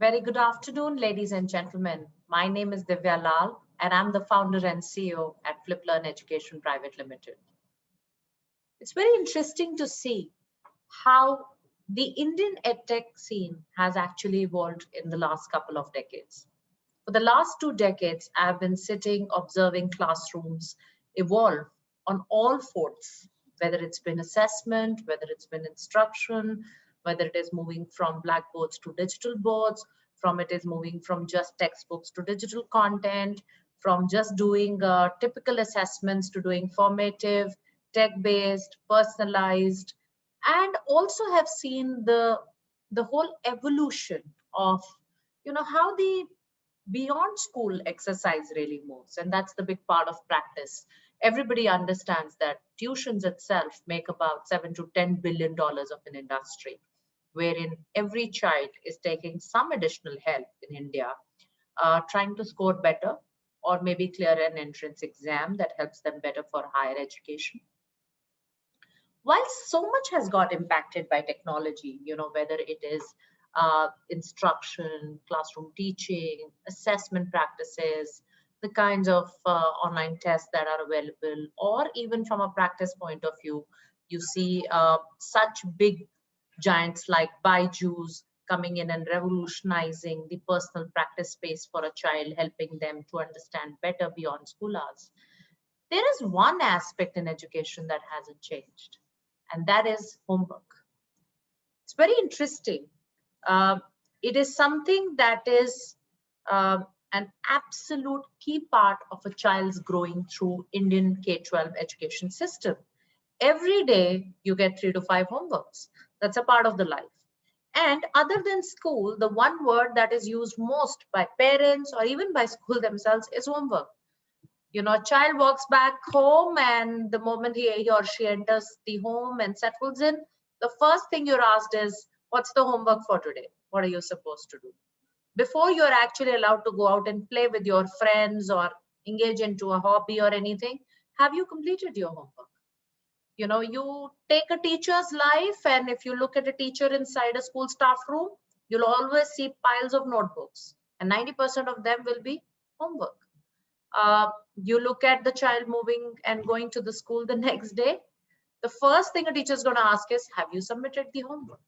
Very good afternoon, ladies and gentlemen. My name is Divya Lal, and I'm the founder and CEO at Fliplearn Education Private Limited. It's very interesting to see how the Indian edtech scene has actually evolved in the last couple of decades. For the last 2 decades, I've been sitting observing classrooms evolve on all fronts, whether it's been assessment, whether it's been instruction, whether it is moving from blackboards to digital boards, from it is moving from just textbooks to digital content, from just doing typical assessments to doing formative, tech-based, personalized, and also have seen the whole evolution of how the beyond school exercise really moves, and that's the big part of practice. Everybody understands that tuitions itself make about 7 to 10 billion dollars of an industry, wherein every child is taking some additional help in India, trying to score better or maybe clear an entrance exam that helps them better for higher education. While so much has got impacted by technology, whether it is instruction, classroom teaching, assessment practices, the kinds of online tests that are available, or even from a practice point of view, you see such big giants like Byju's coming in and revolutionizing the personal practice space for a child, helping them to understand better beyond school hours. There is one aspect in education that hasn't changed, and that is homework. It's very interesting. It is something that is an absolute key part of a child's growing through Indian K-12 education system. Every day you get 3 to 5 homeworks. That's a part of the life. And other than school, the one word that is used most by parents or even by school themselves is homework. A child walks back home, and the moment he or she enters the home and settles in, the first thing you're asked is, what's the homework for today? What are you supposed to do? Before you're actually allowed to go out and play with your friends or engage into a hobby or anything, have you completed your homework? You take a teacher's life, and if you look at a teacher inside a school staff room, you'll always see piles of notebooks, and 90% of them will be homework. You look at the child moving and going to the school the next day, the first thing a teacher is going to ask is, have you submitted the homework?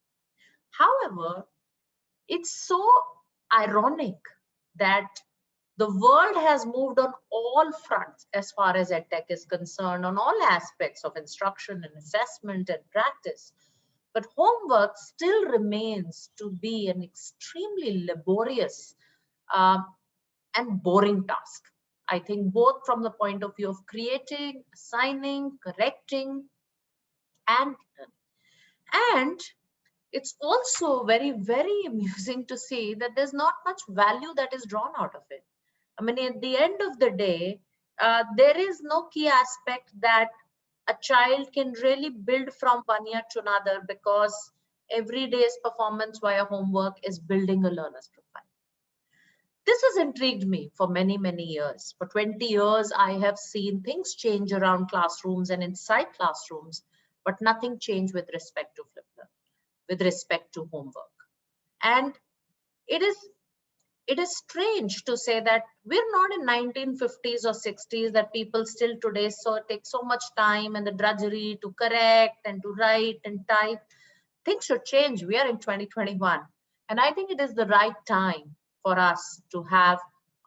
However, it's so ironic that the world has moved on all fronts as far as EdTech is concerned, on all aspects of instruction and assessment and practice. But homework still remains to be an extremely laborious and boring task. I think both from the point of view of creating, assigning, correcting, and it's also very, very amusing to see that there's not much value that is drawn out of it. I mean, at the end of the day, there is no key aspect that a child can really build from one year to another, because every day's performance via homework is building a learner's profile. This has intrigued me for many, many years. For 20 years, I have seen things change around classrooms and inside classrooms, but nothing changed with respect to Fliplearn, with respect to homework. And it is strange to say that we're not in 1950s or 60s, that people still today take so much time and the drudgery to correct and to write and type. Things should change. We are in 2021. And I think it is the right time for us to have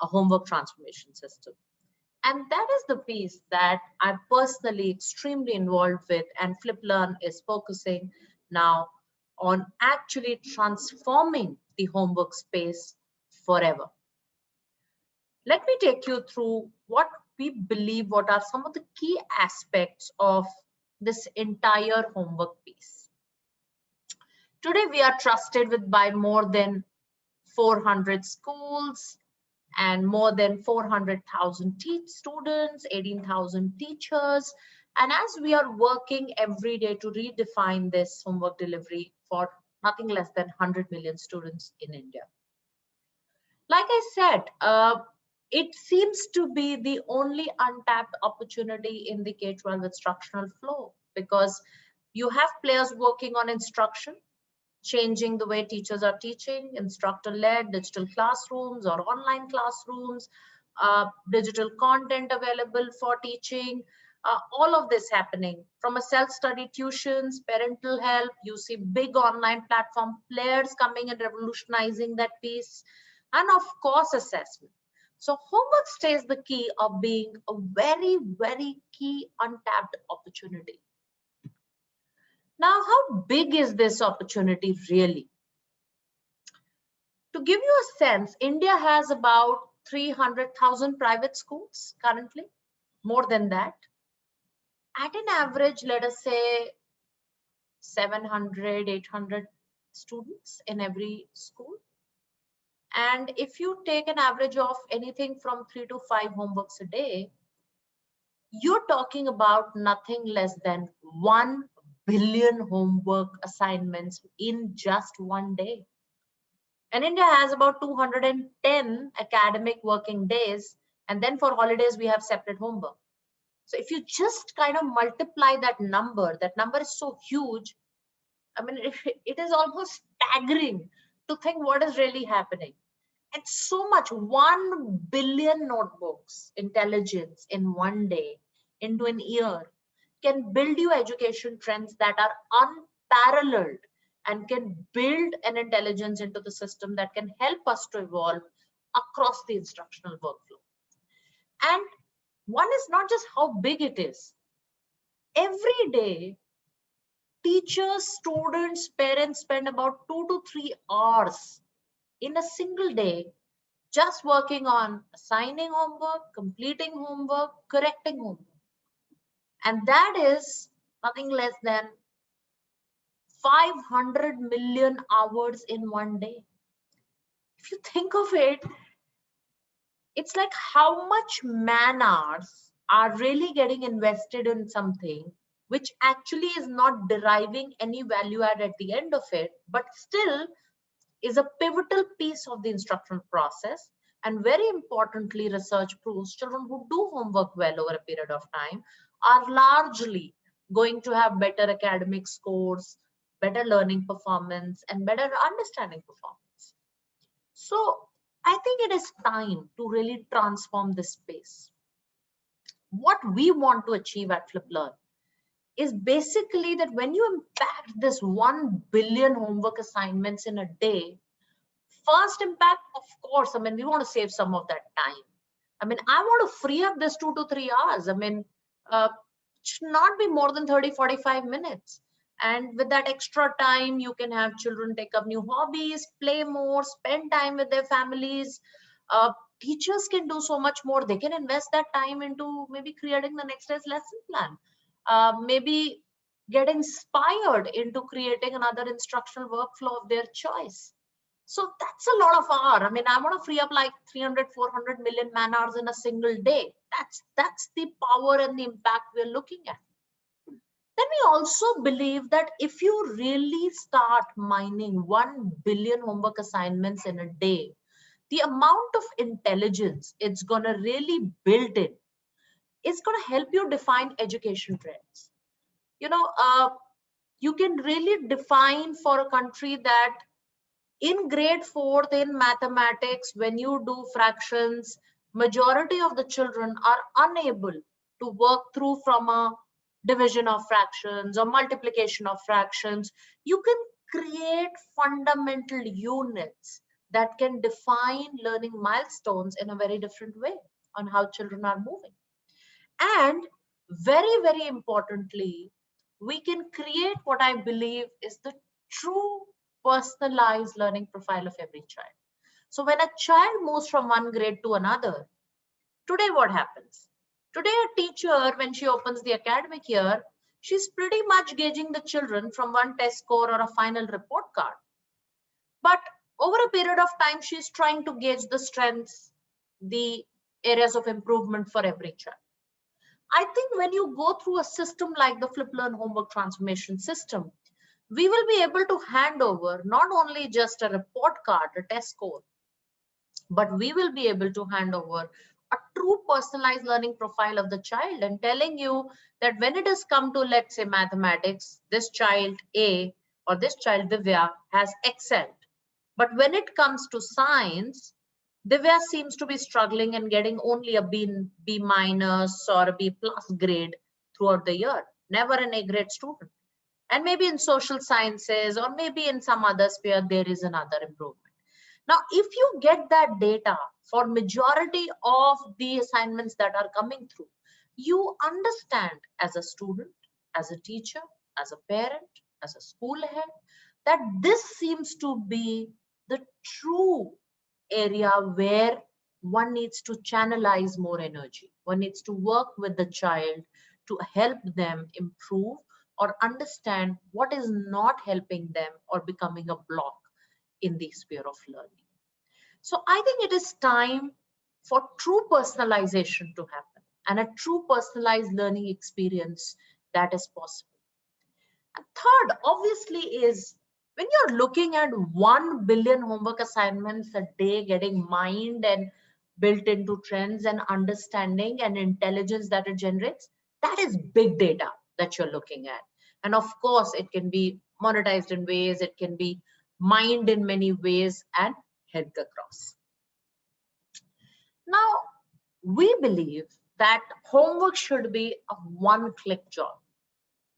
a homework transformation system. And that is the piece that I'm personally extremely involved with, and Fliplearn is focusing now on actually transforming the homework space forever. Let me take you through what we believe, what are some of the key aspects of this entire homework piece. Today, we are trusted with by more than 400 schools and more than 400,000 students, 18,000 teachers. And as we are working every day to redefine this homework delivery for nothing less than 100 million students in India. Like I said, it seems to be the only untapped opportunity in the K-12 instructional flow, because you have players working on instruction, changing the way teachers are teaching, instructor-led digital classrooms or online classrooms, digital content available for teaching, all of this happening. From a self-study tuitions, parental help, you see big online platform players coming and revolutionizing that piece, and of course assessment. So homework stays the key of being a very, very key untapped opportunity. Now, how big is this opportunity really? To give you a sense, India has about 300,000 private schools currently, more than that. At an average, let us say 700, 800 students in every school. And if you take an average of anything from 3 to 5 homeworks a day, you're talking about nothing less than 1 billion homework assignments in just one day. And India has about 210 academic working days. And then for holidays, we have separate homework. So if you just kind of multiply that number is so huge. I mean, it is almost staggering to think what is really happening. And so much, 1 billion notebooks, intelligence in one day, into an year, can build you education trends that are unparalleled and can build an intelligence into the system that can help us to evolve across the instructional workflow. And one is not just how big it is. Every day, teachers, students, parents spend about 2 to 3 hours in a single day just working on assigning homework, completing homework, correcting homework. And that is nothing less than 500 million hours in one day. If you think of it, it's like how much man hours are really getting invested in something which actually is not deriving any value add at the end of it, but still is a pivotal piece of the instructional process. And very importantly, research proves children who do homework well over a period of time are largely going to have better academic scores, better learning performance, and better understanding performance. So I think it is time to really transform this space. What we want to achieve at Fliplearn is basically that when you impact this 1 billion homework assignments in a day, first impact, of course, I mean, we want to save some of that time. I mean, I want to free up this 2 to 3 hours. I mean, it should not be more than 30, 45 minutes. And with that extra time, you can have children take up new hobbies, play more, spend time with their families. Teachers can do so much more. They can invest that time into maybe creating the next day's lesson plan. Maybe get inspired into creating another instructional workflow of their choice. So that's a lot of hour. I mean, I want to free up like 300, 400 million man hours in a single day. That's the power and the impact we're looking at. Then we also believe that if you really start mining 1 billion homework assignments in a day, the amount of intelligence it's going to really build in is going to help you define education trends. You know, you can really define for a country that in grade 4th in mathematics, when you do fractions, majority of the children are unable to work through from a division of fractions or multiplication of fractions. You can create fundamental units that can define learning milestones in a very different way on how children are moving. And very, very importantly, we can create what I believe is the true personalized learning profile of every child. So when a child moves from one grade to another, today what happens? Today a teacher, when she opens the academic year, she's pretty much gauging the children from one test score or a final report card. But over a period of time, she's trying to gauge the strengths, the areas of improvement for every child. I think when you go through a system like the Fliplearn homework transformation system, we will be able to hand over not only just a report card, a test score, but we will be able to hand over a true personalized learning profile of the child and telling you that when it has come to, let's say, mathematics, this child A or this child, Divya, has excelled. But when it comes to science, Divya seems to be struggling and getting only a B minus or a B plus grade throughout the year, never an A grade student. And maybe in social sciences or maybe in some other sphere, there is another improvement. Now, if you get that data for majority of the assignments that are coming through, you understand as a student, as a teacher, as a parent, as a school head, that this seems to be the true area where one needs to channelize more energy. One needs to work with the child to help them improve or understand what is not helping them or becoming a block in the sphere of learning. So I think it is time for true personalization to happen and a true personalized learning experience that is possible. And third, obviously, is when you're looking at 1 billion homework assignments a day getting mined and built into trends and understanding and intelligence that it generates, that is big data that you're looking at. And of course, it can be monetized in ways, it can be mined in many ways and head across. Now, we believe that homework should be a one-click job.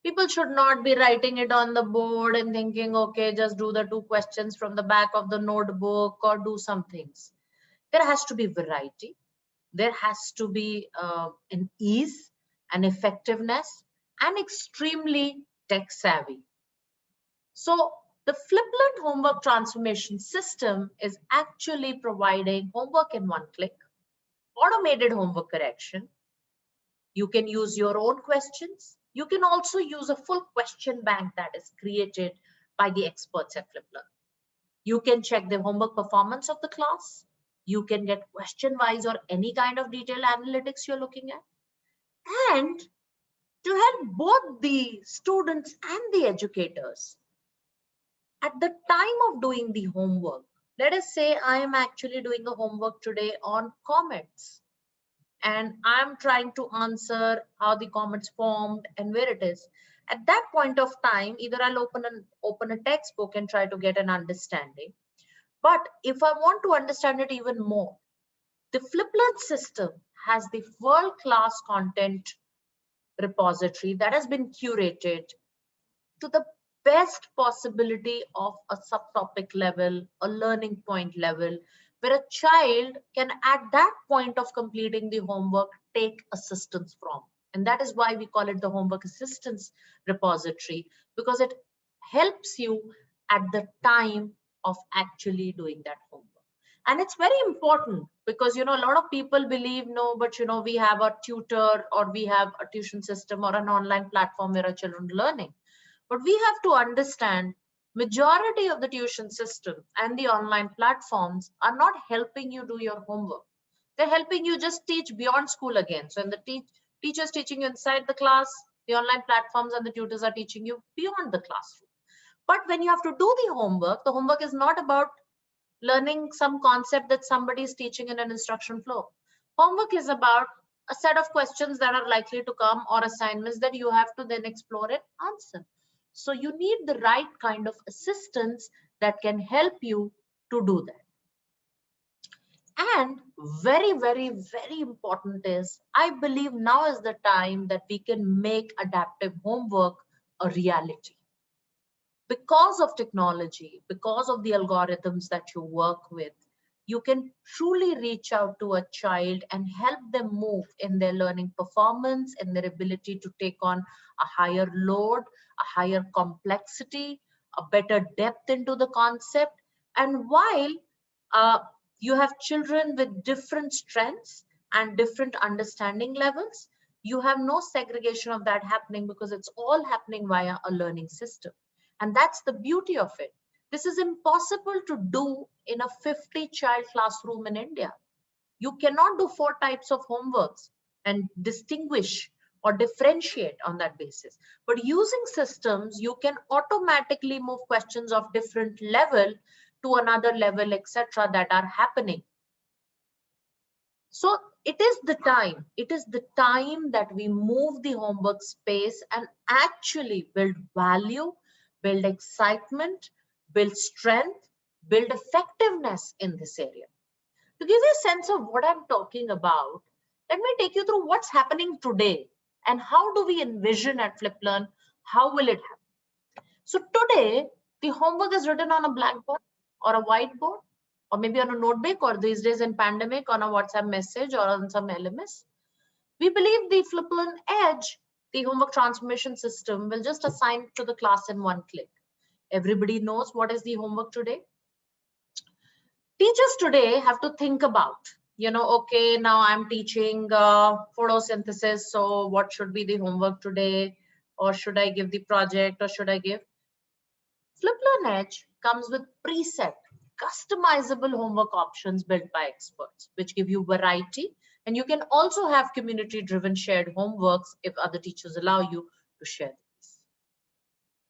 People should not be writing it on the board and thinking, okay, just do the 2 questions from the back of the notebook or do some things. There has to be variety. There has to be an ease, an effectiveness, and extremely tech savvy. So the Fliplearn homework transformation system is actually providing homework in one click, automated homework correction. You can use your own questions. You can also use a full question bank that is created by the experts at Fliplearn. You can check the homework performance of the class. You can get question-wise or any kind of detailed analytics you're looking at. And to help both the students and the educators, at the time of doing the homework, let us say I am actually doing a homework today on comets, and I'm trying to answer how the comets formed and where it is. At that point of time, either I'll open a textbook and try to get an understanding. But if I want to understand it even more, the Fliplearn system has the world-class content repository that has been curated to the best possibility of a subtopic level, a learning point level, where a child can, at that point of completing the homework, take assistance from. And that is why we call it the homework assistance repository, because it helps you at the time of actually doing that homework. And it's very important because, a lot of people believe, no, but, we have a tutor or we have a tuition system or an online platform where our children are learning. But we have to understand majority of the tuition system and the online platforms are not helping you do your homework. They're helping you just teach beyond school again. So in the teachers teaching you inside the class, the online platforms and the tutors are teaching you beyond the classroom. But when you have to do the homework is not about learning some concept that somebody is teaching in an instruction flow. Homework is about a set of questions that are likely to come or assignments that you have to then explore and answer. So you need the right kind of assistance that can help you to do that. And very, very, very important is, I believe now is the time that we can make adaptive homework a reality. Because of technology, because of the algorithms that you work with, you can truly reach out to a child and help them move in their learning performance, in their ability to take on a higher load, a higher complexity, a better depth into the concept. And while you have children with different strengths and different understanding levels, you have no segregation of that happening because it's all happening via a learning system. And that's the beauty of it. This is impossible to do in a 50-child classroom in India. You cannot do 4 types of homeworks and distinguish or differentiate on that basis. But using systems, you can automatically move questions of different level to another level, etc., that are happening. So it is the time that we move the homework space and actually build value, build excitement, build strength, build effectiveness in this area. To give you a sense of what I'm talking about, let me take you through what's happening today and how do we envision at Fliplearn, how will it happen? So today, the homework is written on a blackboard or a whiteboard, or maybe on a notebook, or these days in pandemic on a WhatsApp message or on some LMS. We believe the Fliplearn Edge, the homework transformation system, will just assign to the class in one click. Everybody knows what is the homework today. Teachers today have to think about, okay, now I'm teaching photosynthesis, so what should be the homework today? Or should I give the project, or should I give? Fliplearn Edge comes with preset, customizable homework options built by experts, which give you variety. And you can also have community-driven shared homeworks if other teachers allow you to share these.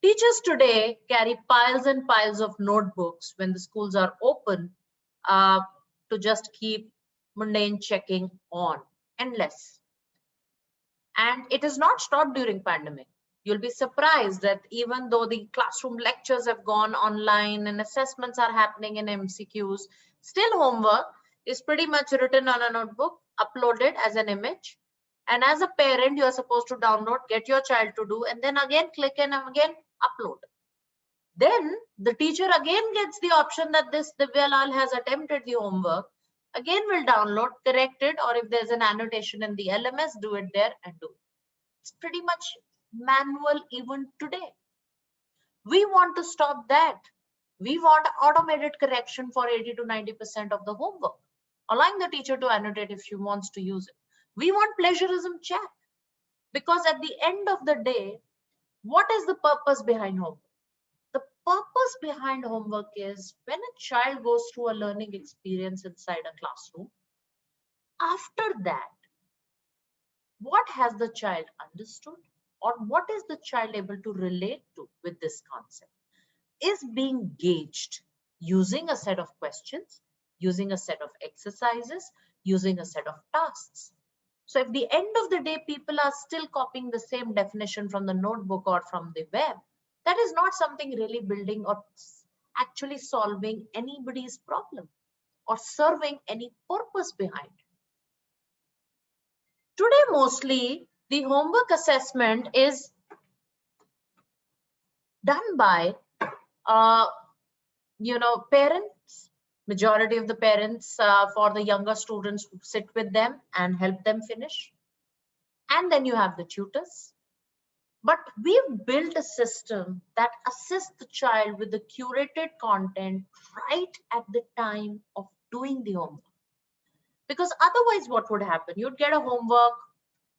Teachers today carry piles and piles of notebooks when the schools are open to just keep mundane checking on, endless. And it is not stopped during pandemic. You'll be surprised that even though the classroom lectures have gone online and assessments are happening in MCQs, still homework is pretty much written on a notebook, uploaded as an image. And as a parent, you are supposed to download, get your child to do, and then again click and again upload. Then the teacher again gets the option that this Divya Lal has attempted the homework. Again, will download, correct it, or if there's an annotation in the LMS, do it there and do it. It's pretty much manual even today. We want to stop that. We want automated correction for 80 to 90% of the homework, allowing the teacher to annotate if she wants to use it. We want plagiarism check, because at the end of the day, what is the purpose behind homework? The purpose behind homework is when a child goes through a learning experience inside a classroom, after that, what has the child understood, or what is the child able to relate to with this concept, is being gauged using a set of questions, using a set of exercises, using a set of tasks. So if the end of the day people are still copying the same definition from the notebook or from the web, that is not something really building or actually solving anybody's problem or serving any purpose behind. Today, mostly the homework assessment is done by, parents. Majority of the parents for the younger students who sit with them and help them finish. And then you have the tutors. But we've built a system that assists the child with the curated content right at the time of doing the homework. Because otherwise, what would happen? You'd get a homework.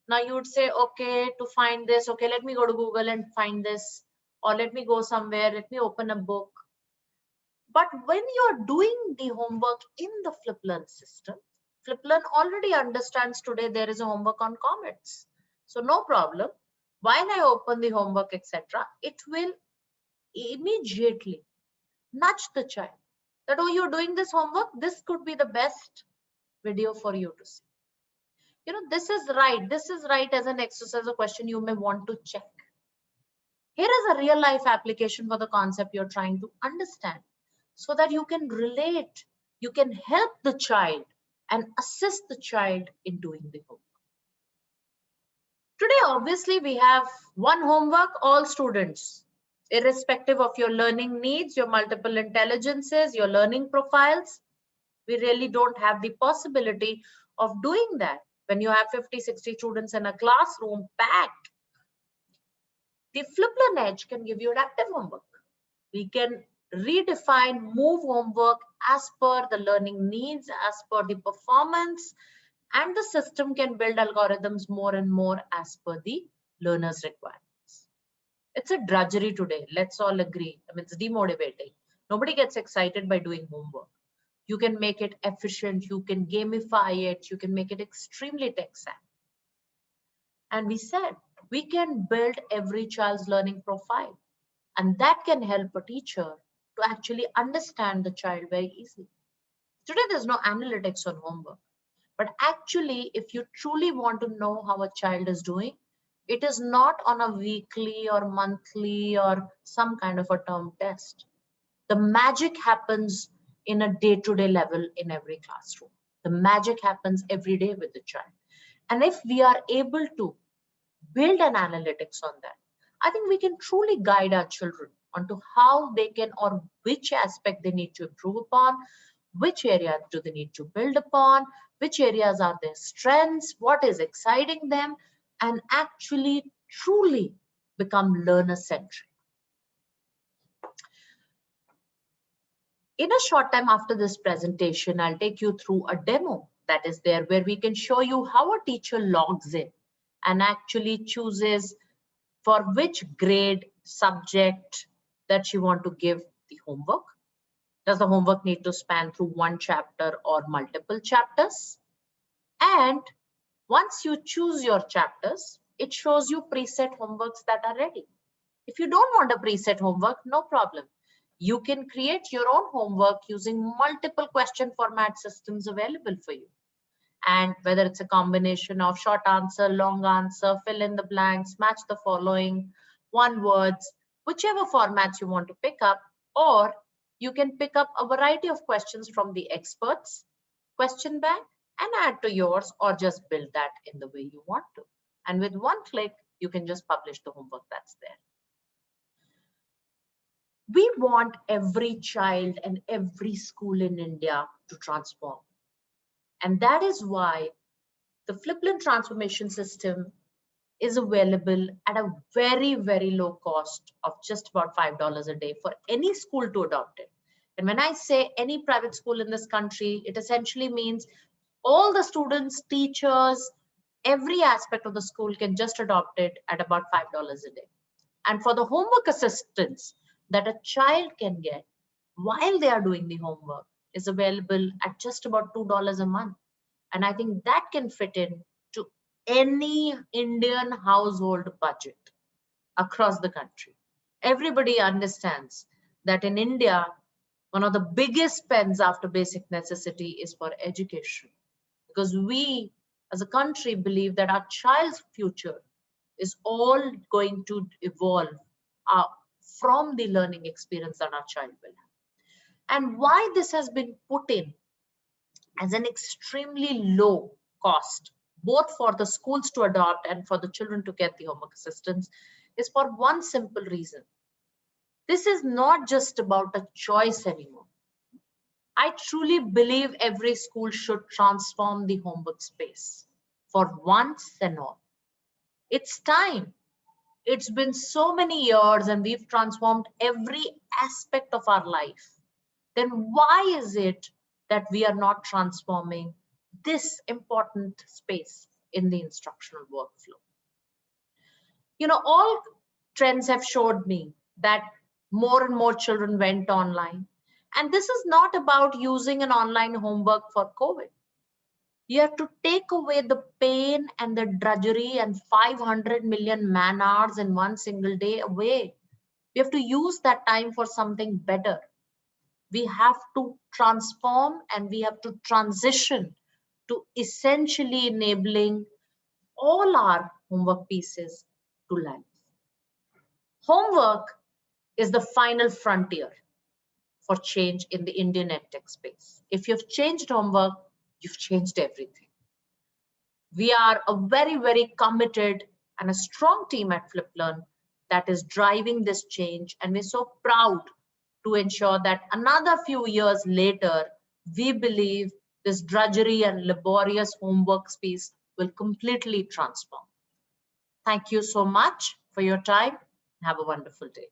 Now you would say, okay, to find this, okay, let me go to Google and find this, or let me go somewhere, let me open a book. But when you're doing the homework in the Fliplearn system, Fliplearn already understands today there is a homework on comets. So no problem. While I open the homework, etc., it will immediately nudge the child that, oh, you're doing this homework, this could be the best video for you to see. This is right as an exercise, a question you may want to check. Here is a real life application for the concept you're trying to understand, so that you can relate, you can help the child and assist the child in doing the homework. Today, obviously, we have one homework, all students, irrespective of your learning needs, your multiple intelligences, your learning profiles. We really don't have the possibility of doing that when you have 50, 60 students in a classroom packed. The Fliplearn Edge can give you adaptive homework. We can redefine, move homework as per the learning needs, as per the performance, and the system can build algorithms more and more as per the learner's requirements. It's a drudgery today. Let's all agree. I mean, it's demotivating. Nobody gets excited by doing homework. You can make it efficient. You can gamify it. You can make it extremely tech-savvy. And we said, we can build every child's learning profile. And that can help a teacher to actually understand the child very easily. Today, there's no analytics on homework. But actually, if you truly want to know how a child is doing, It is not on a weekly or monthly or some kind of a term test. The magic happens in a day-to-day level in every classroom. The magic happens every day with the child. And if we are able to build an analytics on that, I think we can truly guide our children onto how they can or which aspect they need to improve upon, which areas do they need to build upon, which areas are their strengths, what is exciting them, and actually truly become learner-centric. In a short time after this presentation, I'll take you through a demo that is there where we can show you how a teacher logs in and actually chooses for which grade subject that she want to give the homework. Does the homework need to span through one chapter or multiple chapters? And once you choose your chapters, it shows you preset homeworks that are ready. If you don't want a preset homework, no problem. You can create your own homework using multiple question format systems available for you. And whether it's a combination of short answer, long answer, fill in the blanks, match the following, one words, whichever formats you want to pick up, or you can pick up a variety of questions from the experts, question bank, and add to yours, or just build that in the way you want to. And with one click, you can just publish the homework that's there. We want every child and every school in India to transform. And that is why the Fliplearn transformation system is available at a very, very low cost of just about $5 a day for any school to adopt it. And when I say any private school in this country, it essentially means all the students, teachers, every aspect of the school can just adopt it at about $5 a day. And for the homework assistance that a child can get while they are doing the homework is available at just about $2 a month. And I think that can fit in to any Indian household budget across the country. Everybody understands that in India, one of the biggest spends after basic necessity is for education. Because we as a country believe that our child's future is all going to evolve from the learning experience that our child will have. And why this has been put in as an extremely low cost, both for the schools to adopt and for the children to get the homework assistance, is for one simple reason. This is not just about a choice anymore. I truly believe every school should transform the homework space for once and all. It's time. It's been so many years and we've transformed every aspect of our life. Then why is it that we are not transforming this important space in the instructional workflow? You know, all trends have showed me that more and more children went online. And this is not about using an online homework for COVID. You have to take away the pain and the drudgery and 500 million man hours in one single day away. We have to use that time for something better. We have to transform and we have to transition to essentially enabling all our homework pieces to life. Homework is the final frontier for change in the Indian edtech space. If you've changed homework, you've changed everything. We are a very, very committed and a strong team at Fliplearn that is driving this change. And we're so proud to ensure that another few years later, we believe this drudgery and laborious homework space will completely transform. Thank you so much for your time. Have a wonderful day.